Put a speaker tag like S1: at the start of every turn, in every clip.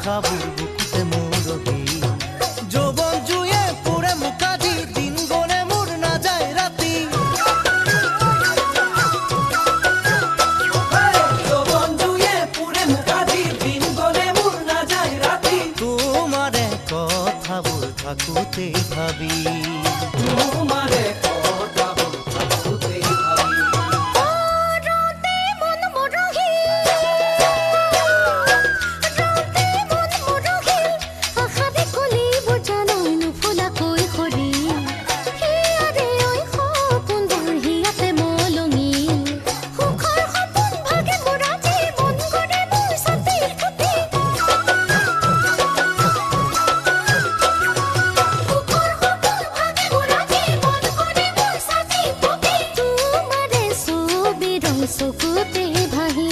S1: কথাবোৰ বুকুতে মৰহি যৌৱন জুয়ে পুৰে মুকাজি দিন গলে মোৰ নাযায় ৰাতি যৌৱন জুয়ে পুৰে মুকাজি দিন গলে মোৰ নাযায় ৰাতি তোমাৰে কথাবোৰ থাকোতে ভাবি তোমাৰে
S2: চকুতে ভাহি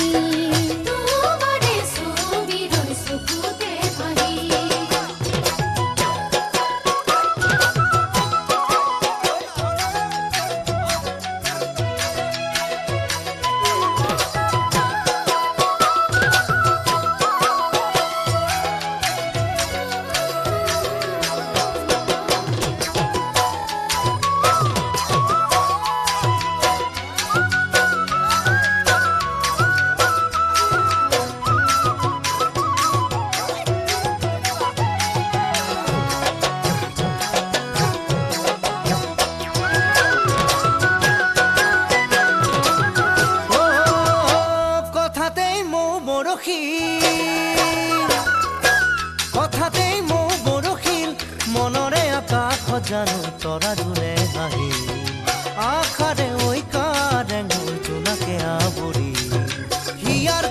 S2: তোমাৰে ছবিৰ চকুতে ভাহি
S1: কথাতেই মোৰ বৰশীল মনৰে আকাশ জানো তৰা জোনে হাঁহি আশাৰে ঐ কাৰেঙৰ জোনাকে আৱৰি হিয়াৰ